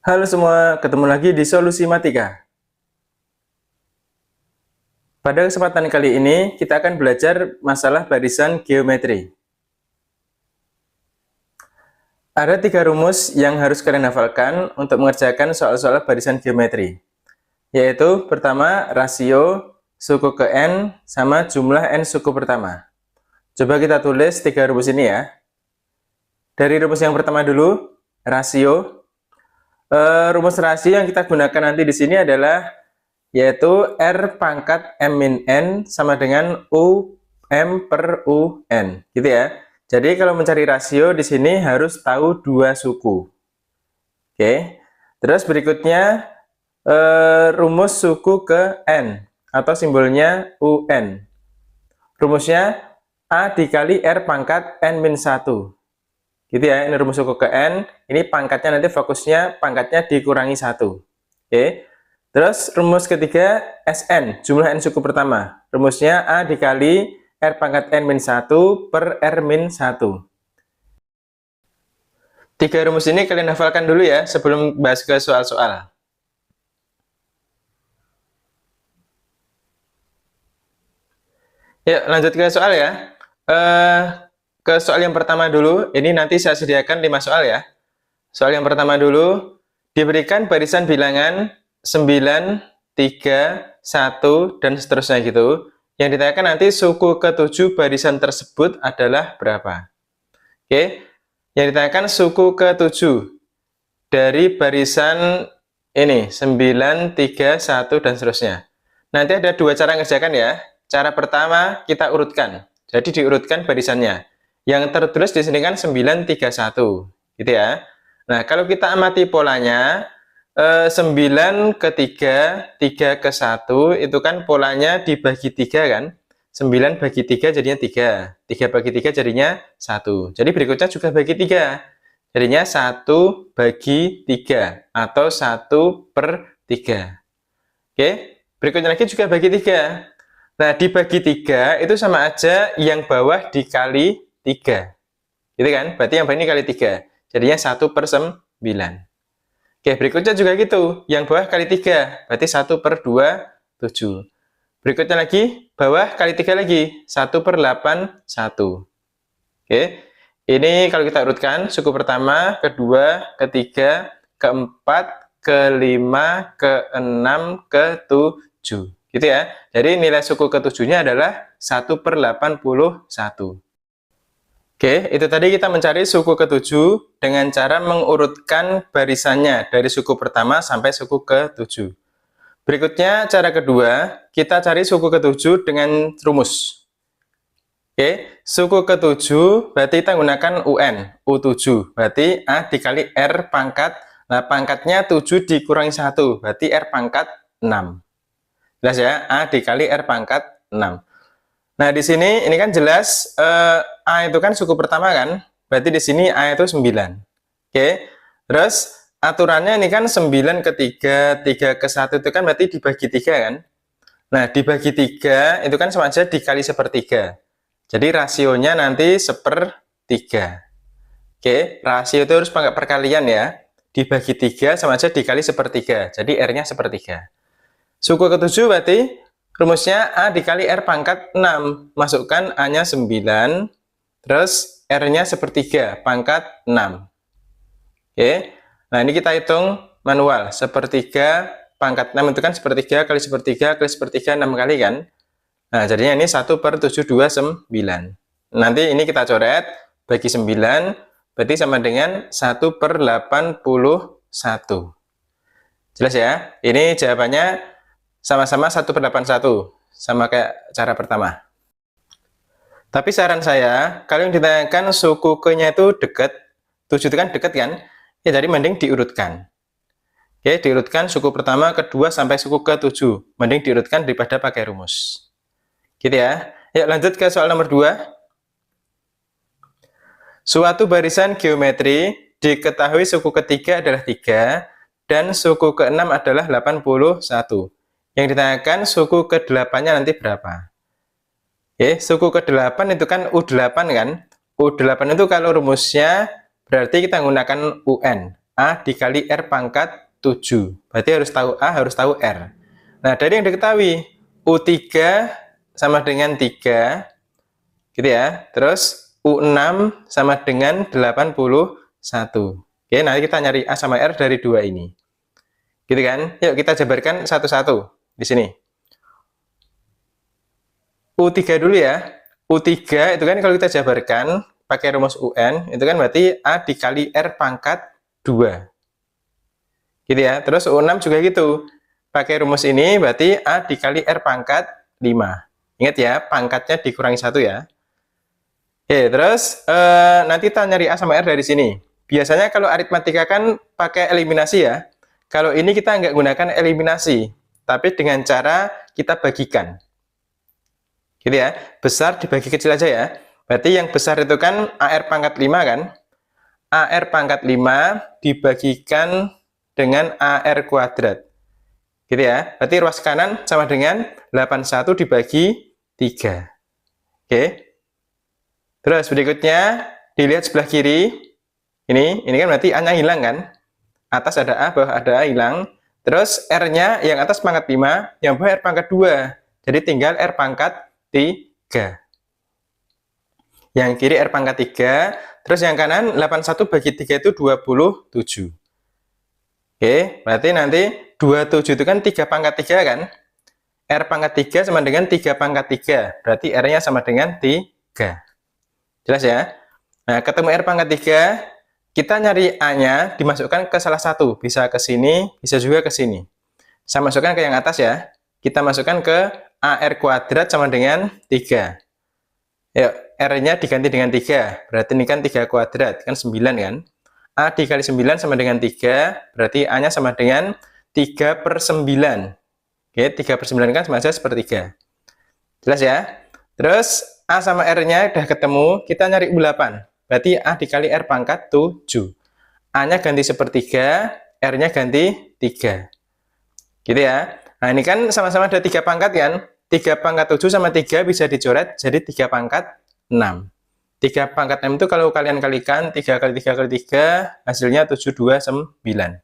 Halo semua, ketemu lagi di Solusi Matika. Pada kesempatan kali ini, kita akan belajar masalah barisan geometri. Ada 3 rumus yang harus kalian hafalkan untuk mengerjakan soal-soal barisan geometri. Yaitu, pertama, rasio suku ke N sama jumlah N suku pertama. Coba kita tulis 3 rumus ini ya. Dari rumus yang pertama dulu, rasio. Rumus rasio yang kita gunakan nanti di sini adalah yaitu R pangkat M min N sama dengan U M per UN, gitu ya. Jadi kalau mencari rasio di sini harus tahu 2 suku. Oke. Terus berikutnya rumus suku ke N atau simbolnya UN. Rumusnya A dikali R pangkat N min 1. Gitu ya, ini rumus suku ke N, ini pangkatnya nanti fokusnya pangkatnya dikurangi 1. Oke. Terus rumus ketiga Sn, jumlah N suku pertama. Rumusnya A dikali R pangkat N min 1 per R min 1. 3 rumus ini kalian hafalkan dulu ya sebelum bahas ke soal-soal. Ya, lanjut ke soal ya. Ke soal yang pertama dulu, ini nanti saya sediakan 5 soal ya. Soal yang pertama dulu, diberikan barisan bilangan 9, 3, 1, dan seterusnya gitu. Yang ditanyakan nanti suku ke-7 barisan tersebut adalah berapa? Oke, yang ditanyakan suku ke-7 dari barisan ini, 9, 3, 1, dan seterusnya. Nanti ada 2 cara ngerjakan ya. Cara pertama kita urutkan, jadi diurutkan barisannya. Yang tertulis di sini kan 9, 3, 1, gitu ya. Nah, kalau kita amati polanya, 9 ke 3, 3 ke 1, itu kan polanya dibagi 3 kan. 9 bagi 3 jadinya 3, 3 bagi 3 jadinya 1. Jadi berikutnya juga bagi 3, jadinya 1 bagi 3, atau 1 per 3. Oke, berikutnya lagi juga bagi 3. Nah, dibagi 3 itu sama aja yang bawah dikali 3. Gitu kan? Berarti yang bawah ini kali 3. Jadinya 1 per 9. Oke, berikutnya juga gitu. Yang bawah kali 3. Berarti 1 per 2, 7. Berikutnya lagi, bawah kali 3 lagi. 1 per 8, 1. Oke. Ini kalau kita urutkan, suku pertama, kedua, ketiga, keempat, kelima, keenam, ketujuh. Gitu ya. Jadi nilai suku ketujuhnya adalah 1 per 81. Oke, itu tadi kita mencari suku ke-7 dengan cara mengurutkan barisannya dari suku pertama sampai suku ke-7. Berikutnya, cara kedua, kita cari suku ke-7 dengan rumus. Oke, suku ke-7 berarti kita gunakan UN, U7. Berarti A dikali R pangkat, nah pangkatnya 7 dikurangi 1, berarti R pangkat 6. Jelas ya, A dikali R pangkat 6. Nah, di sini ini kan jelas A itu kan suku pertama kan? Berarti di sini A itu 9. Oke. Terus aturannya ini kan 9 ke 3, 3 ke 1 itu kan berarti dibagi 3 kan? Nah, dibagi 3 itu kan sama aja dikali sepertiga. Jadi rasionya nanti 1/3. Oke, rasio itu harus pakai perkalian ya. Dibagi 3 sama aja dikali sepertiga. Jadi R-nya 1/3. Suku ke-7 berarti rumusnya A dikali R pangkat 6. Masukkan A-nya 9, terus R-nya 1/3, pangkat 6. Oke. Nah, ini kita hitung manual. 1/3 pangkat 6 itu kan 1/3 kali 1/3 kali 1/3 6 kali kan? Nah, jadinya ini 1 per 729. Nanti ini kita coret, bagi 9, berarti sama dengan 1 per 81. Jelas ya? Ini jawabannya sama-sama 1 per 81, sama kayak cara pertama. Tapi saran saya, kalau yang ditanyakan suku ke-nya itu dekat, 7 itu kan dekat kan, ya jadi mending diurutkan. Oke, diurutkan suku pertama, kedua, sampai suku ke-7. Mending diurutkan daripada pakai rumus. Gitu ya. Yuk lanjut ke soal nomor 2. Suatu barisan geometri diketahui suku ketiga adalah 3, dan suku ke-6 adalah 81. Yang ditanyakan suku ke-8-nya nanti berapa? Oke, suku ke-8 itu kan U8 kan? U8 itu kalau rumusnya berarti kita menggunakan UN A dikali R pangkat 7. Berarti harus tahu A, harus tahu R. Nah, dari yang diketahui, U3 sama dengan 3, gitu ya. Terus U6 sama dengan 81. Oke, nanti kita nyari A sama R dari dua ini. Gitu kan? Yuk kita jabarkan satu-satu di sini. U3 dulu ya. U3 itu kan kalau kita jabarkan pakai rumus UN, itu kan berarti A dikali R pangkat 2. Gitu ya. Terus U6 juga gitu. Pakai rumus ini berarti A dikali R pangkat 5. Ingat ya, pangkatnya dikurangi 1 ya. Oke, terus nanti kita nyari A sama R dari sini. Biasanya kalau aritmatika kan pakai eliminasi ya. Kalau ini kita nggak gunakan eliminasi, tapi dengan cara kita bagikan. Gitu ya, besar dibagi kecil aja ya. Berarti yang besar itu kan AR pangkat 5 kan. AR pangkat 5 dibagikan dengan AR kuadrat. Gitu ya, berarti ruas kanan sama dengan 81 dibagi 3. Oke. Terus berikutnya, dilihat sebelah kiri. Ini kan berarti A-nya hilang kan. Atas ada A, bawah ada A hilang. Terus R-nya yang atas pangkat 5, yang bawah R pangkat 2. Jadi tinggal R pangkat 3. Yang kiri R pangkat 3. Terus yang kanan 81 bagi 3 itu 27. Oke, berarti nanti 27 itu kan 3 pangkat 3 kan. R pangkat 3 sama dengan 3 pangkat 3. Berarti R-nya sama dengan 3. Jelas ya? Nah, ketemu R pangkat 3, kita nyari A-nya dimasukkan ke salah satu. Bisa ke sini, bisa juga ke sini. Saya masukkan ke yang atas ya. Kita masukkan ke AR kuadrat sama dengan 3. Yuk, R-nya diganti dengan 3. Berarti ini kan 3 kuadrat, kan 9 kan? A dikali 9 sama dengan 3. Berarti A-nya sama dengan 3/9. Oke, 3/9 kan sama saja sepertiga. Jelas ya? Terus A sama R-nya udah ketemu, kita nyari U8. Berarti A dikali R pangkat 7. A-nya ganti sepertiga, R-nya ganti 3. Gitu ya. Nah, ini kan sama-sama ada 3 pangkat kan? 3 pangkat 7 sama 3 bisa dicoret jadi 3 pangkat 6. 3 pangkat 6 itu kalau kalian kalikan, 3 kali 3 kali 3, hasilnya 7, 2, 9.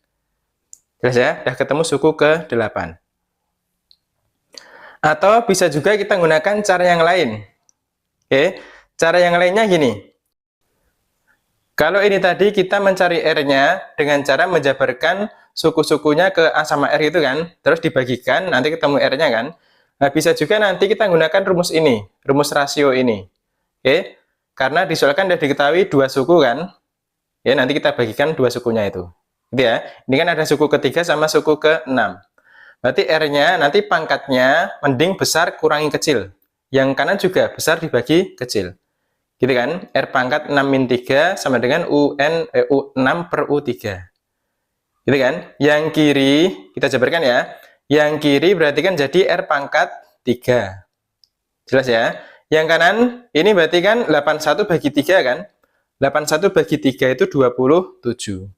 Jelas ya? Udah ketemu suku ke-8. Atau bisa juga kita gunakan cara yang lain. Oke, cara yang lainnya gini. Kalau ini tadi kita mencari R-nya dengan cara menjabarkan suku-sukunya ke A sama R itu kan, terus dibagikan, nanti ketemu R-nya kan. Nah, bisa juga nanti kita gunakan rumus ini, rumus rasio ini. Oke, karena di soal kan sudah diketahui 2 suku kan. Ya, nanti kita bagikan 2 sukunya itu. Gitu ya. Ini kan ada suku ke-3 sama suku ke-6. Berarti R-nya nanti pangkatnya mending besar kurangi kecil. Yang kanan juga besar dibagi kecil. Gitu kan? R pangkat 6 min 3 sama dengan U6 per U3. Gitu kan? Yang kiri, kita jabarkan ya. Yang kiri berarti kan jadi R pangkat 3. Jelas ya? Yang kanan, ini berarti kan 81 bagi 3 kan? 81 bagi 3 itu 27.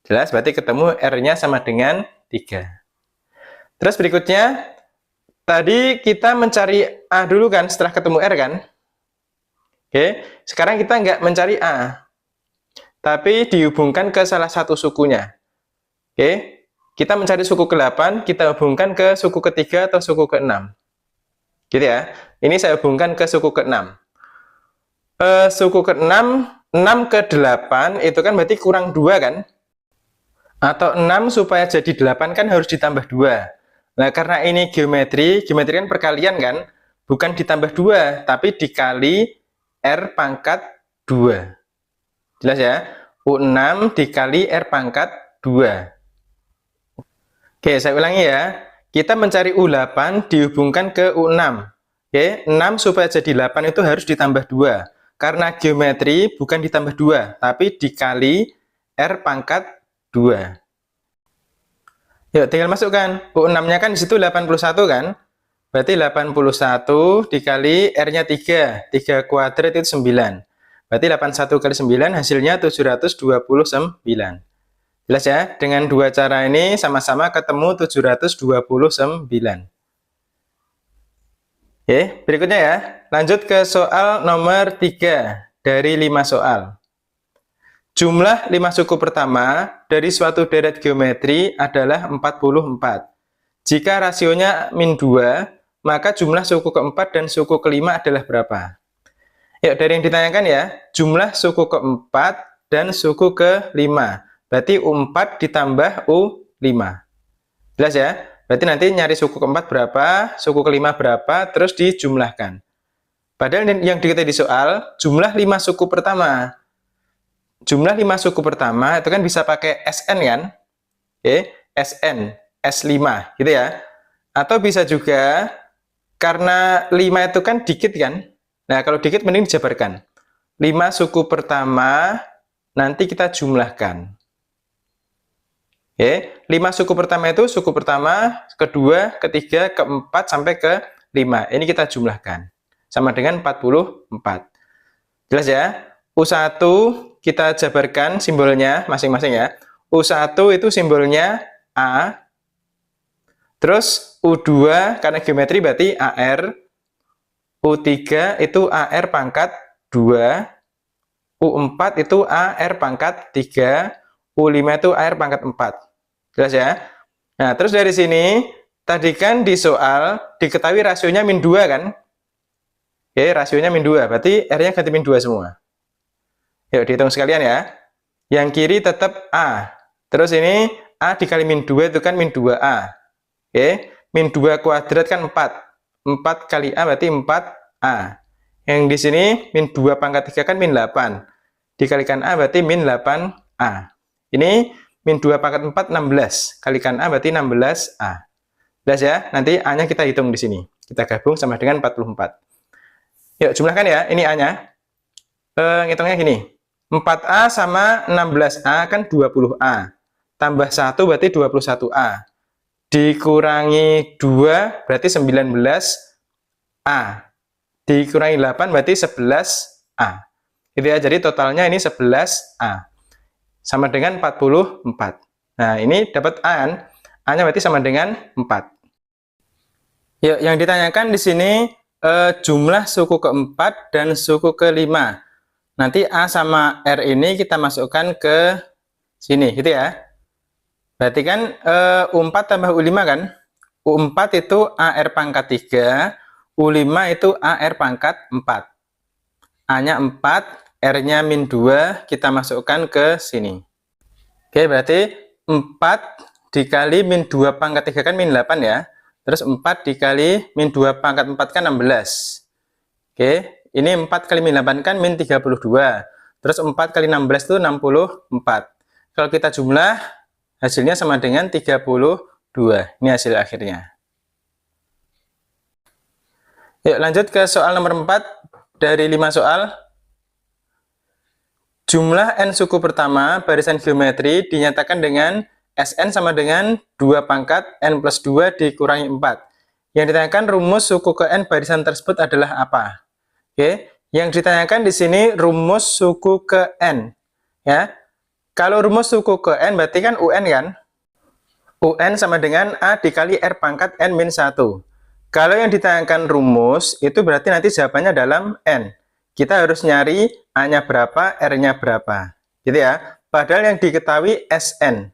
Jelas? Berarti ketemu R-nya sama dengan 3. Terus berikutnya, tadi kita mencari A dulu kan, setelah ketemu R kan? Oke, sekarang kita nggak mencari A, tapi dihubungkan ke salah satu sukunya. Oke, kita mencari suku ke-8, kita hubungkan ke suku ke-3 atau suku ke-6. Gitu ya, ini saya hubungkan ke suku ke-6. Suku ke-6, 6 ke 8 itu kan berarti kurang 2 kan? Atau 6 supaya jadi 8 kan harus ditambah 2. Nah, karena ini geometri kan perkalian kan, bukan ditambah 2, tapi dikali R pangkat 2. Jelas ya? U6 dikali R pangkat 2. Oke, saya ulangi ya. Kita mencari U8 dihubungkan ke U6. Oke, 6 supaya jadi 8 itu harus ditambah 2. Karena geometri bukan ditambah 2, tapi dikali R pangkat 2. Yuk, tinggal masukkan. U6-nya kan di situ 81 kan? Berarti 81 dikali R-nya 3. 3 kuadrat itu 9. Berarti 81 kali 9 hasilnya 729. Jelas ya? Dengan dua cara ini sama-sama ketemu 729. Oke, berikutnya ya. Lanjut ke soal nomor 3 dari 5 soal. Jumlah 5 suku pertama dari suatu deret geometri adalah 44. Jika rasionya min 2, maka jumlah suku keempat dan suku kelima adalah berapa? Yuk, dari yang ditanyakan ya, jumlah suku keempat dan suku kelima. Berarti U4 ditambah U5. Jelas ya? Berarti nanti nyari suku keempat berapa, suku kelima berapa, terus dijumlahkan. Padahal yang diketahui di soal, jumlah 5 suku pertama. Jumlah 5 suku pertama itu kan bisa pakai SN kan? Oke, SN, S5 gitu ya. Atau bisa juga karena 5 itu kan dikit kan? Nah, kalau dikit mending dijabarkan. 5 suku pertama nanti kita jumlahkan. Oke, 5 suku pertama itu suku pertama, kedua, ketiga, keempat sampai ke 5. Ini kita jumlahkan. Sama dengan 44. Jelas ya? U1 kita jabarkan simbolnya masing-masing ya. U1 itu simbolnya A. Terus U2 karena geometri berarti AR. U3 itu AR pangkat 2. U4 itu AR pangkat 3. U5 itu AR pangkat 4. Jelas ya? Nah, terus dari sini tadi kan di soal diketahui rasionya min 2 kan? Oke, rasionya min 2. Berarti R-nya ganti min 2 semua. Yuk, dihitung sekalian ya. Yang kiri tetap A. Terus ini A dikali min 2 itu kan min 2A. Oke, min 2 kuadrat kan 4. 4 kali A berarti 4A. Yang di sini min 2 pangkat 3 kan min 8. Dikalikan A berarti min 8A. Ini min 2 pangkat 4, 16. Kalikan A berarti 16A. Jelas ya? Nanti A-nya kita hitung di sini. Kita gabung sama dengan 44. Yuk, jumlahkan ya. Ini A-nya. Ngitungnya gini. 4A sama 16A kan 20A. Tambah 1 berarti 21A. Dikurangi 2 berarti 19A. Dikurangi 8 berarti 11A. Gitu ya. Jadi totalnya ini 11A. Sama dengan 44. Nah, ini dapat A kan? A-nya berarti sama dengan 4. Yuk, yang ditanyakan di sini jumlah suku keempat dan suku kelima. Nanti A sama R ini kita masukkan ke sini, gitu ya. Berarti kan U4 tambah U5 kan? U4 itu AR pangkat 3, U5 itu AR pangkat 4. A-nya 4, R-nya min 2, kita masukkan ke sini. Oke, berarti 4 dikali min 2 pangkat 3 kan min 8 ya. Terus 4 dikali min 2 pangkat 4 kan 16. Oke, ini 4 kali min 8 kan min 32. Terus 4 kali 16 itu 64. Kalau kita jumlah, hasilnya sama dengan 32. Ini hasil akhirnya. Yuk lanjut ke soal nomor 4 dari 5 soal. Jumlah n suku pertama barisan geometri dinyatakan dengan Sn sama dengan 2 pangkat n plus 2 dikurangi 4. Yang ditanyakan rumus suku ke n barisan tersebut adalah apa? Oke, yang ditanyakan di sini rumus suku ke n. Ya, kalau rumus suku ke n berarti kan UN kan? UN sama dengan A dikali R pangkat n min 1. Kalau yang ditanyakan rumus itu berarti nanti jawabannya dalam n. Kita harus nyari A-nya berapa, R-nya berapa. Gitu ya. Padahal yang diketahui Sn.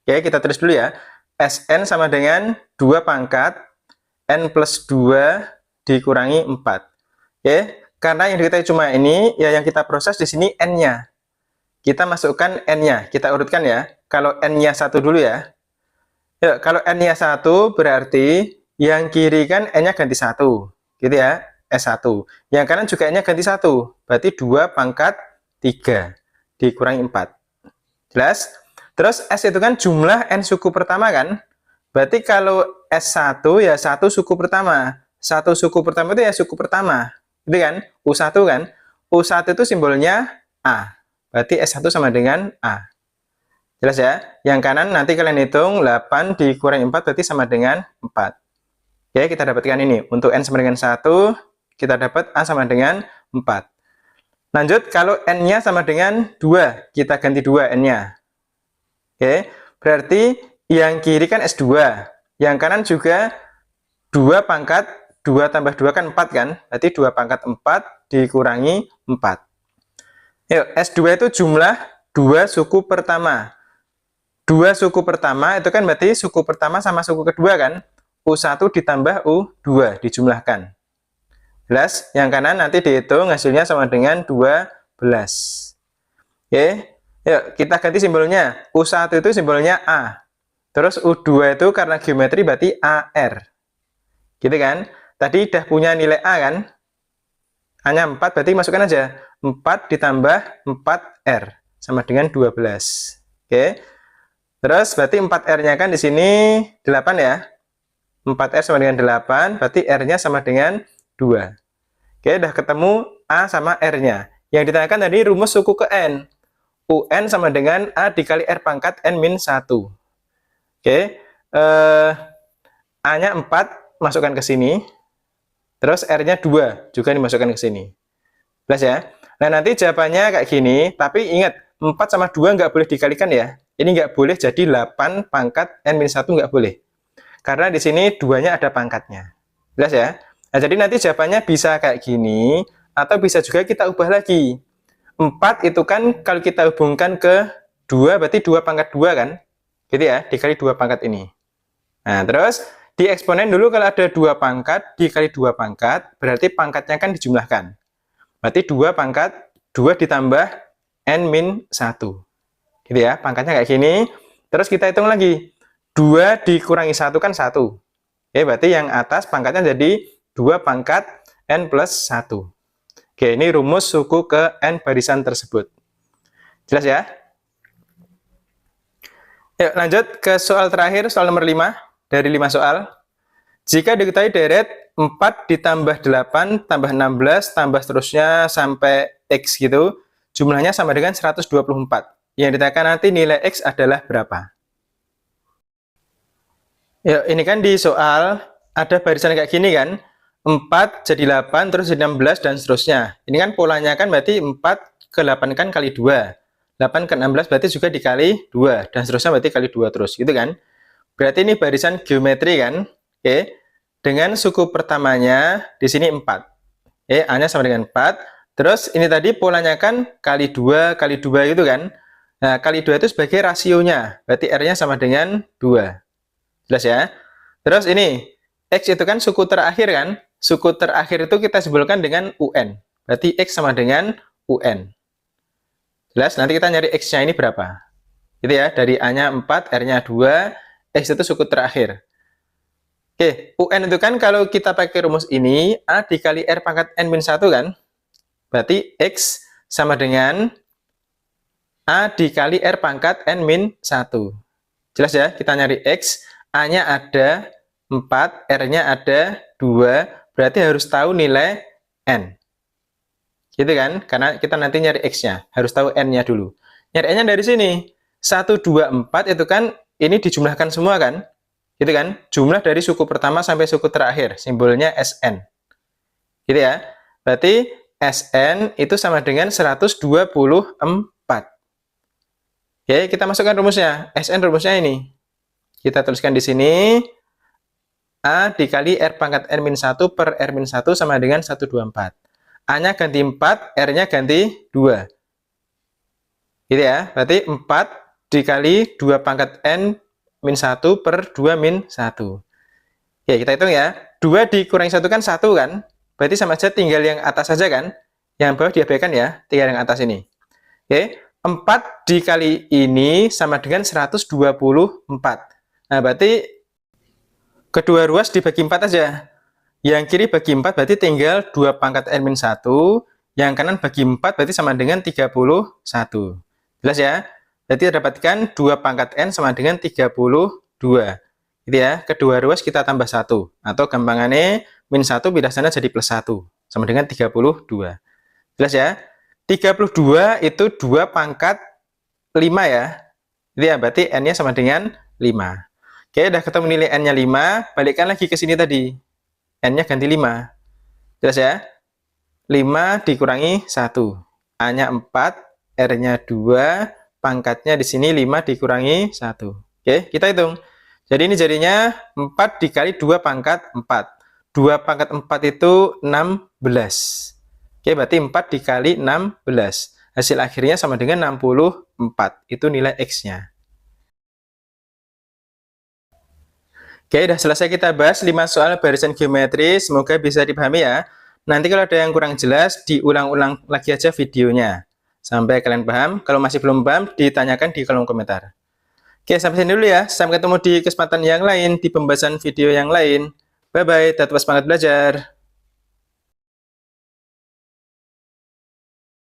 Oke, kita tulis dulu ya. Sn sama dengan 2 pangkat n plus 2 dikurangi 4. Oke, karena yang diketahui cuma ini, ya yang kita proses di sini n-nya. Kita masukkan n-nya, kita urutkan ya. Kalau n-nya 1 dulu ya. Yuk, kalau n-nya 1 berarti yang kiri kan n-nya ganti 1. Gitu ya, S1. Yang kanan juga n-nya ganti 1. Berarti 2 pangkat 3 dikurangi 4. Jelas? Terus S itu kan jumlah n suku pertama kan? Berarti kalau S1 ya 1 suku pertama. 1 suku pertama itu ya suku pertama. Gitu kan? U1 kan? U1 itu simbolnya A. Berarti S1 sama dengan A. Jelas ya? Yang kanan nanti kalian hitung 8 dikurangi 4 berarti sama dengan 4. Oke, kita dapatkan ini. Untuk N sama dengan 1, kita dapat A sama dengan 4. Lanjut, kalau N-nya sama dengan 2, kita ganti 2 N-nya. Oke, berarti yang kiri kan S2. Yang kanan juga 2 pangkat 2 tambah 2 kan 4 kan? Berarti 2 pangkat 4 dikurangi 4. Yuk, S2 itu jumlah 2 suku pertama. dua suku pertama itu kan berarti suku pertama sama suku kedua kan? U1 ditambah U2 dijumlahkan. Jelas? Yang kanan nanti dihitung hasilnya sama dengan 12. Oke, yuk kita ganti simbolnya. U1 itu simbolnya A. Terus U2 itu karena geometri berarti AR. Gitu kan? Tadi udah punya nilai A kan? A-nya 4, berarti masukkan aja. 4 ditambah 4R sama dengan 12. Oke. Terus berarti 4R-nya kan di sini 8 ya. 4R sama dengan 8, berarti R-nya sama dengan 2. Oke, udah ketemu A sama R-nya. Yang ditanyakan tadi rumus suku ke N. UN sama dengan A dikali R pangkat N-1. Oke. A-nya 4, masukkan ke sini. Terus R-nya 2, juga dimasukkan ke sini. Jelas ya? Nah, nanti jawabannya kayak gini, tapi ingat, 4 sama 2 nggak boleh dikalikan ya. Ini nggak boleh jadi 8 pangkat N-1 nggak boleh. Karena di sini 2-nya ada pangkatnya. Jelas ya? Nah, jadi nanti jawabannya bisa kayak gini, atau bisa juga kita ubah lagi. 4 itu kan kalau kita hubungkan ke 2, berarti 2 pangkat 2 kan? Gitu ya, dikali 2 pangkat ini. Nah, terus di eksponen dulu kalau ada 2 pangkat dikali 2 pangkat, berarti pangkatnya kan dijumlahkan. Berarti 2 pangkat 2 ditambah N-1. Gitu ya, pangkatnya kayak gini. Terus kita hitung lagi. 2 dikurangi 1 kan 1. Oke, berarti yang atas pangkatnya jadi 2 pangkat N plus 1. Oke, ini rumus suku ke N barisan tersebut. Jelas ya? Yuk, lanjut ke soal terakhir, soal nomor 5. Dari 5 soal, jika diketahui deret 4 ditambah 8 tambah 16 tambah seterusnya sampai X gitu, jumlahnya sama dengan 124. Yang ditanyakan nanti nilai X adalah berapa? Ya, ini kan di soal ada barisan kayak gini kan, 4 jadi 8 terus jadi 16 dan seterusnya. Ini kan polanya kan berarti 4 ke 8 kan kali 2. 8 ke 16 berarti juga dikali 2 dan seterusnya berarti kali 2 terus gitu kan. Berarti ini barisan geometri kan? Oke. Dengan suku pertamanya di sini 4. Oke, A-nya sama dengan 4. Terus ini tadi polanya kan kali 2 gitu kan? Nah, kali 2 itu sebagai rasionya. Berarti R-nya sama dengan 2. Jelas ya? Terus ini X itu kan suku terakhir kan? Suku terakhir itu kita simbolkan dengan UN. Berarti X sama dengan UN. Jelas? Nanti kita nyari X-nya ini berapa? Gitu ya, dari A-nya 4, R-nya 2, X itu suku terakhir. Oke, UN itu kan kalau kita pakai rumus ini, A dikali R pangkat N-1 kan? Berarti X sama dengan A dikali R pangkat N-1. Jelas ya? Kita nyari X, A-nya ada 4, R-nya ada 2, berarti harus tahu nilai N. Gitu kan? Karena kita nanti nyari X-nya, harus tahu N-nya dulu. Nyari N-nya dari sini. 1, 2, 4 itu kan ini dijumlahkan semua kan? Gitu kan? Jumlah dari suku pertama sampai suku terakhir, simbolnya SN. Gitu ya. Berarti SN itu sama dengan 124. Oke, kita masukkan rumusnya. SN rumusnya ini. Kita tuliskan di sini. A dikali R pangkat N-1 per R-1 sama dengan 124. A-nya ganti 4, R-nya ganti 2. Gitu ya. Berarti 4 dikali 2 pangkat N-1 per 2 min 1. Oke, kita hitung ya. 2 dikurangi 1 kan 1 kan? Berarti sama aja tinggal yang atas saja kan? Yang bawah diabaikan ya, tinggal yang atas ini. Oke, 4 dikali ini sama dengan 124. Nah, berarti kedua ruas dibagi 4 aja. Yang kiri bagi 4 berarti tinggal 2 pangkat N-1. Yang kanan bagi 4 berarti sama dengan 31. Jelas ya? Berarti kita dapatkan 2 pangkat N sama dengan 32. Gitu ya. Kedua ruas kita tambah 1. Atau gampangannya min 1 pindah sana jadi plus 1. Sama dengan 32. Jelas ya? 32 itu 2 pangkat 5 ya. Jadi ya, berarti N-nya sama dengan 5. Oke, udah ketemu nilai N-nya 5. Balikkan lagi ke sini tadi. N-nya ganti 5. Jelas ya? 5 dikurangi 1. A-nya 4, R-nya 2. Pangkatnya di sini 5 dikurangi 1. Oke, kita hitung. Jadi ini jadinya 4 dikali 2 pangkat 4. 2 pangkat 4 itu 16. Oke, berarti 4 dikali 16. Hasil akhirnya sama dengan 64. Itu nilai X-nya. Oke, udah selesai kita bahas 5 soal barisan geometri. Semoga bisa dipahami ya. Nanti kalau ada yang kurang jelas, diulang-ulang lagi aja videonya. Sampai kalian paham. Kalau masih belum paham, ditanyakan di kolom komentar. Oke, sampai sini dulu ya. Sampai ketemu di kesempatan yang lain, di pembahasan video yang lain. Bye-bye, tetap semangat belajar.